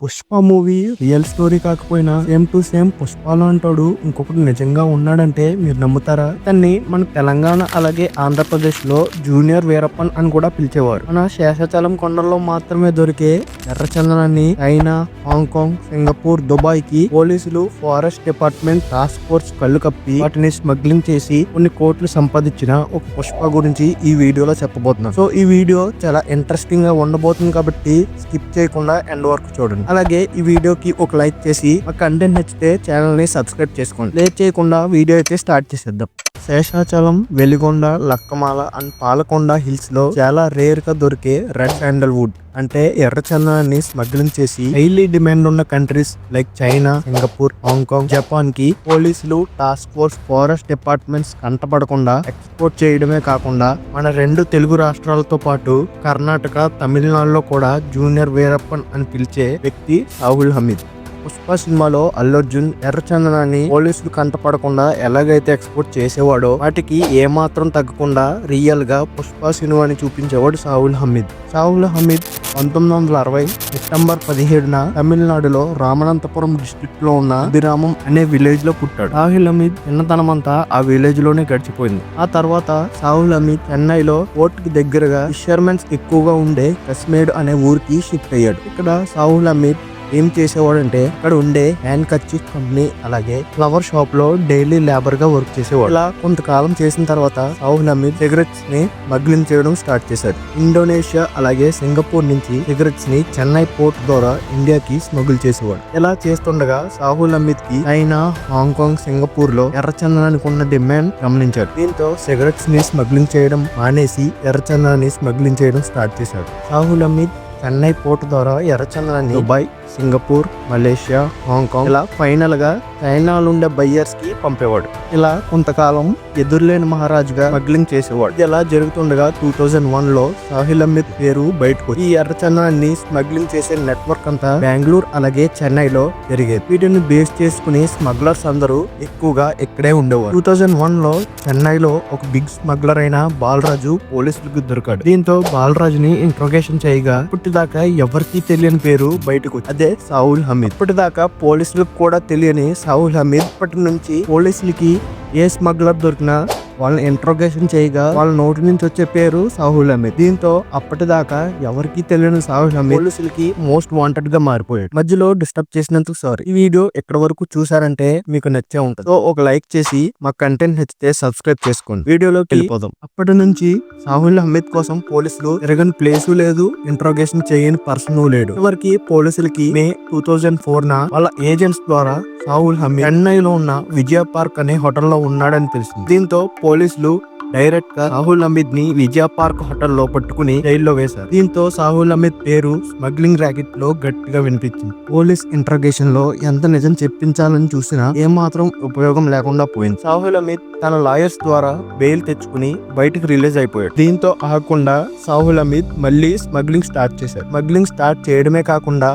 Pushpa movie real story కాకపోయినా same to same పుష్పలో అంటాడు ఇంకొకటి నిజంగా ఉన్నాడంటే మీరు నమ్ముతారా? తన్ని మన తెలంగాణ అలాగే ఆంధ్రప్రదేశ్ లో జూనియర్ వీరప్పన్ అని కూడా పిలిచేవారు. మన శేషాచలం కొండల్లో మాత్రమే దొరికే ఎర్రచందనాన్ని చైనా, హాంకాంగ్, సింగపూర్, దుబాయ్ కి పోలీసులు, ఫారెస్ట్ డిపార్ట్మెంట్ టాస్క్ ఫోర్స్ కళ్ళు కప్పి వాటిని స్మగ్లింగ్ చేసి కొన్ని కోట్లు సంపాదించిన ఒక పుష్ప గురించి ఈ వీడియోలో చెప్పబోతున్నాను. సో ఈ వీడియో చాలా ఇంట్రెస్టింగ్ గా ఉండబోతుంది కాబట్టి స్కిప్ చేయకుండా ఎండ్ వరకు చూడండి. అలాగే ఈ వీడియోకి ఒక లైక్ చేసి మా కంటెంట్ నచ్చితే ఛానల్ ని సబ్స్క్రైబ్ చేసుకోండి. లేట్ చేయకుండా వీడియో అయితే స్టార్ట్ చేసేద్దాం. శేషాచలం, వెలిగొండ, లక్కమాల అండ్ పాలకొండ హిల్స్ లో చాలా రేర్ గా దొరికే రెడ్ శాండల్వుడ్ అంటే ఎర్రచందనాన్ని స్మగ్లింగ్ చేసి హైలీ డిమాండ్ ఉన్న countries like China, Singapore, Hong Kong, Japan కి పోలీసులు, టాస్క్ ఫోర్స్, ఫారెస్ట్ డిపార్ట్మెంట్స్ కంటపడకుండా ఎక్స్పోర్ట్ చేయడమే కాకుండా మన రెండు తెలుగు రాష్ట్రాలతో పాటు కర్ణాటక, తమిళనాడులో కూడా జూనియర్ వీరప్పన్ అని పిలిచే వ్యక్తి సాహుల్ హమీద్. పుష్ప సినిమాలో అల్లు అర్జున్ ఎర్రచందనాన్ని పోలీసులు కంటపడకుండా ఎలాగైతే ఎక్స్పోర్ట్ చేసేవాడో వాటికి ఏమాత్రం తగ్గకుండా రియల్ గా పుష్ప సినిమాని చూపించేవాడు సాహుల్ హమీద్. సాహుల్ హమీద్ 1960 సెప్టెంబర్ 17న తమిళనాడులో రామనంతపురం డిస్ట్రిక్ట్ లో ఉన్న అభిరామం అనే విలేజ్ లో పుట్టాడు. సాహుల్ హమీద్ చిన్నతనమంతా ఆ విలేజ్ లోనే గడిచిపోయింది. ఆ తర్వాత సాహుల్ హమీద్ చెన్నైలో పోర్ట్ కి దగ్గరగా ఫిషర్మెన్స్ ఎక్కువగా ఉండే కశ్మీర్ అనే ఊరికి షిఫ్ట్ అయ్యాడు. ఇక్కడ సాహుల్ హమీద్ ఏం చేసేవాడంటే అక్కడ ఉండే హ్యాండ్ కర్చీఫ్ కంపెనీ అలాగే ఫ్లవర్ షాప్ లో డైలీ లేబర్ గా వర్క్ చేసేవాడు. ఇలా కొంతకాలం చేసిన తర్వాత సాహుల్ హమీద్ సిగరెట్స్ ని స్మగ్లింగ్ చేయడం స్టార్ట్ చేశాడు. ఇండోనేషియా అలాగే సింగపూర్ నుంచి సిగరెట్స్ ని చెన్నై పోర్ట్ ద్వారా ఇండియాకి స్మగుల్ చేసేవాడు. ఇలా చేస్తుండగా సాహుల్ హమీద్ కి చైనా, హాంకాంగ్, సింగపూర్ లో ఎర్రచందనానికి ఉన్న డిమాండ్ గమనించాడు. దీంతో సిగరెట్స్ ని స్మగ్లింగ్ చేయడం మానేసి ఎర్రచందనాన్ని స్మగ్లింగ్ చేయడం స్టార్ట్ చేశాడు. సాహుల్ హమీద్ చెన్నై పోర్ట్ ద్వారా ఎర్రచందనాన్ని దుబాయ్, సింగపూర్, మలేషియా, హాంకాంగ్ ఇలా ఫైనల్ గా చైనాలో ఉండే బయ్యర్స్ కి పంపేవాడు. ఇలా కొంతకాలం ఎదురులేని మహారాజుగా స్మగ్లింగ్ చేసేవాడు. ఇలా జరుగుతుండగా 2001 లో సాహుల్ హమీద్ పేరు బయటకు ఈ ఎర్రచందనాన్ని స్మగ్లింగ్ చేసే నెట్వర్క్ అంతా బెంగళూరు అలాగే చెన్నైలో జరిగేది. వీటిని బేస్ చేసుకుని స్మగ్లర్స్ అందరూ ఎక్కువగా ఇక్కడే ఉండేవారు. 2001 లో చెన్నైలో ఒక బిగ్ స్మగ్లర్ అయిన బాలరాజు పోలీసులకు దొరికాడు. దీంతో బాలరాజుని ఇంట్రోగేషన్ చేయగా ఇప్పటిదాకా ఎవరికీ తెలియని పేరు బయటకు అదే సాహుల్ హమీద్. ఇప్పటిదాకా పోలీసులకు కూడా తెలియని సాహుల్ హమీద్ ఇప్పటి నుంచి పోలీసులకి ఏ స్మగ్లర్ దొరికినా వాళ్ళని ఇంట్రోగేషన్ చేయగా వాళ్ళ నోటి నుంచి వచ్చే పేరు సాహుల్ హమీద్. దీంతో అప్పటిదాకా ఎవరికి తెలియని సాహుల్ హమీద్ పోలీసులకి మోస్ట్ వాంటెడ్ గా మారిపోయాడు. మధ్యలో డిస్టర్బ్ చేసినందుకు సారీ. ఈ వీడియో ఎక్కడి వరకు చూసారంటే మీకు నచ్చే ఉంటుంది. సో ఒక లైక్ చేసి మా కంటెంట్ నచ్చితే సబ్స్క్రైబ్ చేసుకోండి. వీడియోలోకి వెళ్ళిపోదాం. అప్పటి నుంచి సాహుల్ హమీద్ కోసం పోలీసులు తిరగని ప్లేసు లేదు, ఇంట్రోగేషన్ చేయని పర్సన్ లేడు. చివరికి పోలీసులకి మే 2004 వాళ్ళ ఏజెంట్స్ ద్వారా సాహుల్ హమీద్ చెన్నైలో ఉన్న విజయ పార్క్ అనే హోటల్లో ఉన్నాడని తెలిసింది. దీంతో పోలీసులు డైరెక్ట్ గా సాహుల్ హమీద్ ని విజయ పార్క్ హోటల్లో పట్టుకుని జైల్లో వేశారు. దీంతో సాహుల్ హమీద్ పేరు స్మగ్లింగ్ ర్యాకెట్ లో గట్టిగా వినిపించింది. పోలీస్ ఇంట్రాగేషన్ లో ఎంత నిజం చెప్పించాలని చూసినా ఏమాత్రం ఉపయోగం లేకుండా పోయింది. సాహుల్ హమీద్ తన లాయర్స్ ద్వారా బెయిల్ తెచ్చుకుని బయటకు రిలీజ్ అయిపోయాడు. దీంతో ఆగకుండా సాహుల్ హమీద్ మళ్ళీ స్మగ్లింగ్ స్టార్ట్ చేశాడు. స్మగ్లింగ్ స్టార్ట్ చేయడమే కాకుండా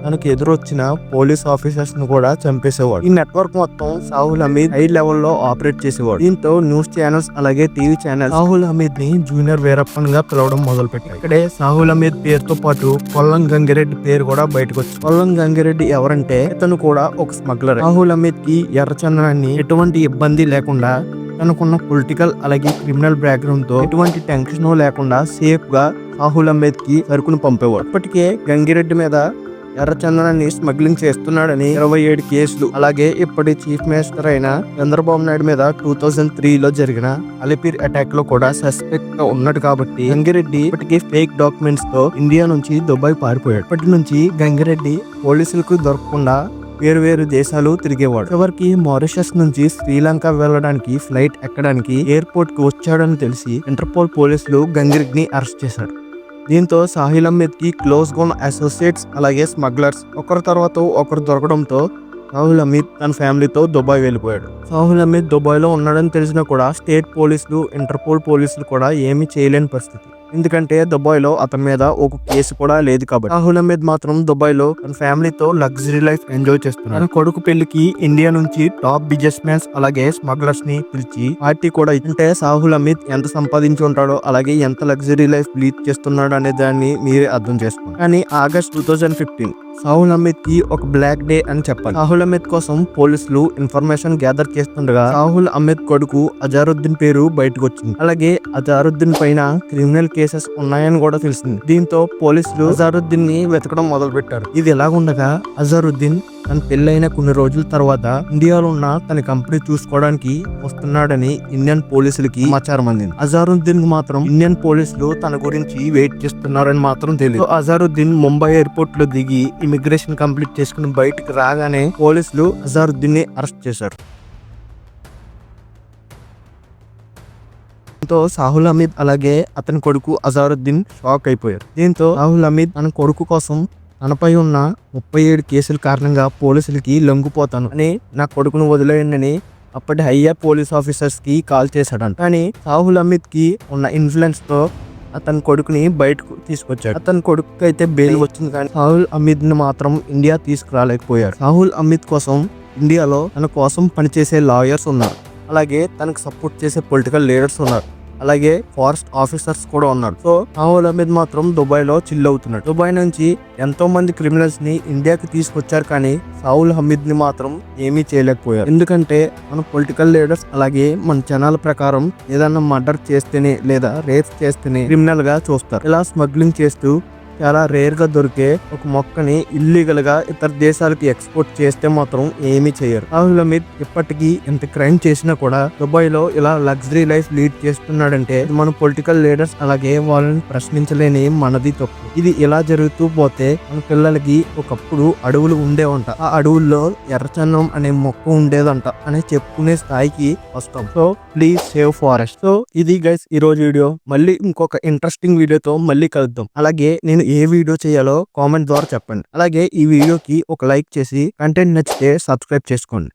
తనకు ఎదురొచ్చిన పోలీస్ ఆఫీసర్స్ ను కూడా చంపేసేవాడు. ఈ నెట్వర్క్ మొత్తం సాహుల్ హమీద్ హై లెవెల్లో ఆపరేట్ చేసేవాడు. దీంతో న్యూస్ ఛానల్స్ అలాగే టీవీ ఛానల్ సాహుల్ హమీద్ ని జూనియర్ వీరప్పన్ గా పిలవడం మొదలు పెట్టాయి. ఇక్కడే సాహుల్ హమీద్ పేరుతో పాటు కొల్లం గంగిరెడ్డి పేరు కూడా బయటకు వచ్చింది. కొల్లం గంగిరెడ్డి ఎవరంటే ఇతను కూడా ఒక స్మగ్లర్. సాహుల్ హమీద్ కి ఎర్రచందనాన్ని ఎటువంటి ఇబ్బంది లేకుండా తనకున్న పొలిటికల్ అలాగే క్రిమినల్ బ్యాక్గ్రౌండ్ తో ఎటువంటి టెన్షన్ లేకుండా సేఫ్ గా సాహుల్ హమీద్ కి సరుకును పంపేవాడు. ఇప్పటికే గంగిరెడ్డి మీద ఎర్రచందనాన్ని స్మగ్లింగ్ చేస్తున్నాడని 27 కేసులు అలాగే ఇప్పటి చీఫ్ మినిస్టర్ అయిన చంద్రబాబు నాయుడు మీద 2003లో జరిగిన అలిపిరి అటాక్ లో కూడా సస్పెక్ట్ గా ఉన్నాడు. కాబట్టి గంగిరెడ్డి ఇప్పటికీ ఫేక్ డాక్యుమెంట్స్ తో ఇండియా నుంచి దుబాయ్ పారిపోయాడు. ఇప్పటి నుంచి గంగిరెడ్డి పోలీసులకు దొరకకుండా వేరు దేశాలు తిరిగేవాడు. చివరికి మారిషస్ నుంచి శ్రీలంక వెళ్లడానికి ఫ్లైట్ ఎక్కడానికి ఎయిర్పోర్ట్ కి వచ్చాడని తెలిసి ఇంటర్పోల్ పోలీసులు గంగిరెడ్డిని అరెస్ట్ చేశాడు. దీంతో సాహుల్ హమీద్ కి క్లోజ్ గా ఉన్న అసోసియేట్స్ అలాగే స్మగ్లర్స్ ఒకరి తర్వాత ఒకరు దొరకడంతో సాహుల్ హమీద్ తన ఫ్యామిలీతో దుబాయ్ వెళ్ళిపోయాడు. సాహుల్ హమీద్ దుబాయ్ లో ఉన్నాడని తెలిసినా కూడా స్టేట్ పోలీసులు, ఇంటర్పోల్ పోలీసులు కూడా ఏమీ చేయలేని పరిస్థితి. ఎందుకంటే దుబాయ్ లో అతని మీద ఒక కేసు కూడా లేదు కాబట్టి. సాహుల్ అహ్మద్ మాత్రం దుబాయ్ లో తన ఫ్యామిలీతో లగ్జరీ లైఫ్ ఎంజాయ్ చేస్తున్నాడు. తన కొడుకు పెళ్లికి ఇండియా నుంచి టాప్ బిజినెస్ మ్యాన్స్ అలాగే స్మగ్లర్స్ ని పిలిచి పార్టీ కూడా అంటే సాహుల్ అహ్మద్ ఎంత సంపాదించి ఉంటాడో అలాగే ఎంత లగ్జరీ లైఫ్ లీడ్ చేస్తున్నాడు అనే దాన్ని మీరే అర్థం చేసుకోండి. కానీ ఆగస్ట్ 2015 సాహుల్ అహ్మద్ కి ఒక బ్లాక్ డే అని చెప్పాలి. సాహుల్ అహ్మద్ కోసం పోలీసులు ఇన్ఫర్మేషన్ గ్యాదర్ చేస్తుండగా సాహుల్ అహ్మద్ కొడుకు అజారుద్దీన్ పేరు బయటకు వచ్చింది. అలాగే అజారుద్దీన్ పైన క్రిమినల్ కేసెస్ ఉన్నాయని కూడా తెలిసింది. దీంతో పోలీసులు అజారుద్దీన్ ని వెతకడం మొదలు పెట్టారు. ఇది ఎలాగుండగా అజారుద్దీన్ తన పెళ్లైన కొన్ని రోజుల తర్వాత ఇండియాలో ఉన్న తన కంపెనీ చూసుకోవడానికి వస్తున్నాడని ఇండియన్ పోలీసులకి సమాచారం అందింది. అజారుద్దీన్ కు మాత్రం ఇండియన్ పోలీసులు తన గురించి వెయిట్ చేస్తున్నారని మాత్రం తెలియదు. అజారుద్దీన్ ముంబై ఎయిర్పోర్ట్ లో దిగి ఇమిగ్రేషన్ కంప్లీట్ చేసుకుని బయటకు రాగానే పోలీసులు అజారుద్దీన్ ని అరెస్ట్ చేశారు. దీంతో సాహుల్ అహ్మద్ అలాగే అతని కొడుకు అజారుద్దీన్ షాక్ అయిపోయారు. దీంతో సాహుల్ అహ్మద్ తన కొడుకు కోసం తనపై ఉన్న 37 కేసుల కారణంగా పోలీసులకి లొంగిపోతాను అని నా కొడుకును వదిలేయండి అప్పటి హయ్యర్ పోలీస్ ఆఫీసర్స్ కి కాల్ చేశాడంట. కానీ సాహుల్ అహ్మద్ కి ఉన్న ఇన్ఫ్లుయెన్స్ తో అతని కొడుకుని బయటకు తీసుకొచ్చాడు. అతని కొడుకు అయితే బెయిల్ వచ్చింది కానీ సాహుల్ అహ్మద్ ని మాత్రం ఇండియా తీసుకురాలేకపోయాడు. సాహుల్ అహ్మద్ కోసం ఇండియాలో తన కోసం పనిచేసే లాయర్స్ ఉన్నారు. అలాగే తనకు సపోర్ట్ చేసే పొలిటికల్ లీడర్స్ ఉన్నారు. అలాగే ఫారెస్ట్ ఆఫీసర్స్ కూడా ఉన్నారు. సో సాహుల్ అహ్మద్ మాత్రం దుబాయ్ లో చిల్ అవుతున్నాడు. దుబాయ్ నుంచి ఎంతో మంది క్రిమినల్స్ ని ఇండియాకి తీసుకొచ్చారు కానీ సాహుల్ అహ్మద్ ని మాత్రం ఏమీ చేయలేకపోయారు. ఎందుకంటే మన పొలిటికల్ లీడర్స్ అలాగే మన జనాల ప్రకారం ఏదన్నా మర్డర్ చేస్తేనే లేదా రేప్ చేస్తేనే క్రిమినల్ గా చూస్తారు. ఇలా స్మగ్లింగ్ చేస్తూ చాలా రేర్ గా దొరికే ఒక మొక్కని ఇల్లీగల్ గా ఇతర దేశాలకు ఎక్స్పోర్ట్ చేస్తే మాత్రం ఏమీ చేయరు. సాహుల్ అహ్మద్ ఇప్పటికీ ఎంత క్రైమ్ చేసినా కూడా దుబాయ్ లో ఇలా లగ్జరీ లైఫ్ లీడ్ చేస్తున్నాడంటే మన పొలిటికల్ లీడర్స్ అలాగే వాళ్ళని ప్రశ్నించలేని మనది తప్పు. ఇది ఇలా జరుగుతూ పోతే మన పిల్లలకి ఒకప్పుడు అడవులు ఉండేవంట. ఆ అడవుల్లో ఎర్రచందనం అనే మొక్క ఉండేదంట అని చెప్పుకునే స్థాయికి వస్తాం. So please save forest. So ఇది గైస్ ఈ రోజు వీడియో. మళ్ళీ ఇంకొక ఇంట్రెస్టింగ్ వీడియోతో మళ్ళీ కలుద్దాం. అలాగే నేను ఏ వీడియో చేయాలో కామెంట్ ద్వారా చెప్పండి. అలాగే ఈ వీడియోకి ఒక లైక్ చేసి కంటెంట్ నచ్చితే సబ్స్క్రైబ్ చేసుకోండి.